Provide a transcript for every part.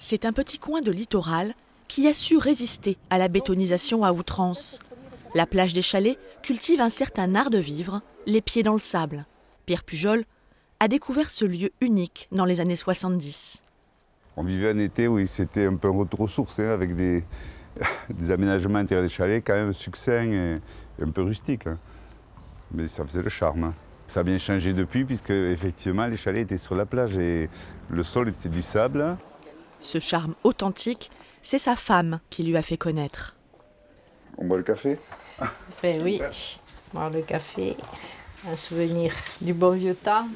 C'est un petit coin de littoral qui a su résister à la bétonisation à outrance. La plage des Chalets cultive un certain art de vivre, les pieds dans le sable. Pierre Pujol a découvert ce lieu unique dans les années 70. On vivait un été où c'était un peu un retour aux sources, avec des aménagements intérieurs des chalets quand même succincts et un peu rustiques. Mais ça faisait le charme. Ça a bien changé depuis puisque effectivement les chalets étaient sur la plage et le sol était du sable. Ce charme authentique, c'est sa femme qui lui a fait connaître. On boit le café? Ben oui, boire le café, un souvenir du bon vieux temps.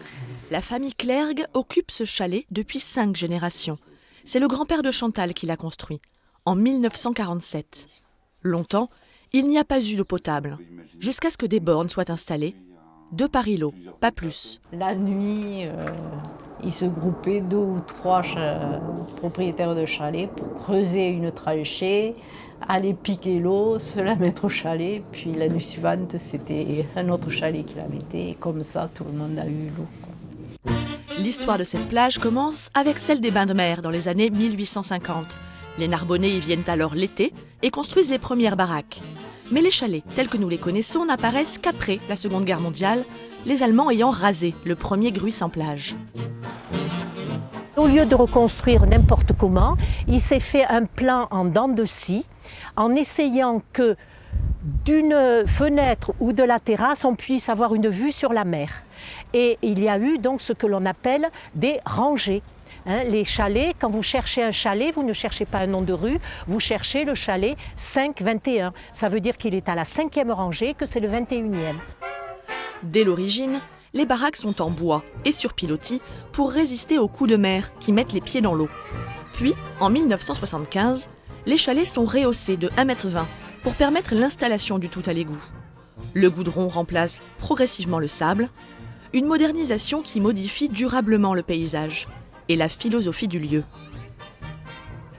La famille Clergue occupe ce chalet depuis 5 générations. C'est le grand-père de Chantal qui l'a construit, en 1947. Longtemps, il n'y a pas eu d'eau potable, jusqu'à ce que des bornes soient installées. 2 par îlot, pas plus. La nuit, ils se groupaient 2 ou 3 propriétaires de chalets pour creuser une tranchée, aller piquer l'eau, se la mettre au chalet. Puis la nuit suivante, c'était un autre chalet qui la mettait. Et comme ça, tout le monde a eu l'eau. L'histoire de cette plage commence avec celle des bains de mer dans les années 1850. Les Narbonnais y viennent alors l'été et construisent les premières baraques. Mais les chalets, tels que nous les connaissons, n'apparaissent qu'après la Seconde Guerre mondiale, les Allemands ayant rasé le premier Gruy sans plage. Au lieu de reconstruire n'importe comment, il s'est fait un plan en dents de scie, en essayant que d'une fenêtre ou de la terrasse, on puisse avoir une vue sur la mer. Et il y a eu donc ce que l'on appelle des rangées. Les chalets, quand vous cherchez un chalet, vous ne cherchez pas un nom de rue, vous cherchez le chalet 521. Ça veut dire qu'il est à la 5e rangée, que c'est le 21e. Dès l'origine, les baraques sont en bois et sur pilotis pour résister aux coups de mer qui mettent les pieds dans l'eau. Puis, en 1975, les chalets sont rehaussés de 1,20 m pour permettre l'installation du tout à l'égout. Le goudron remplace progressivement le sable, une modernisation qui modifie durablement le paysage et la philosophie du lieu.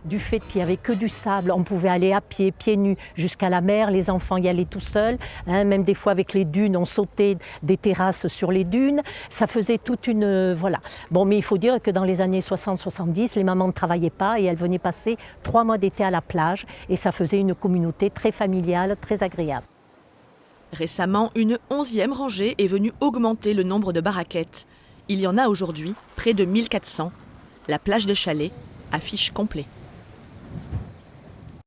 Du fait qu'il n'y avait que du sable, on pouvait aller à pied, pieds nus, jusqu'à la mer. Les enfants y allaient tout seuls. Même des fois avec les dunes, on sautait des terrasses sur les dunes. Ça faisait toute une... voilà. Bon, mais il faut dire que dans les années 60-70, les mamans ne travaillaient pas et elles venaient passer 3 mois d'été à la plage. Et ça faisait une communauté très familiale, très agréable. Récemment, une 11e rangée est venue augmenter le nombre de baraquettes. Il y en a aujourd'hui près de 1400. La plage des Chalets affiche complet.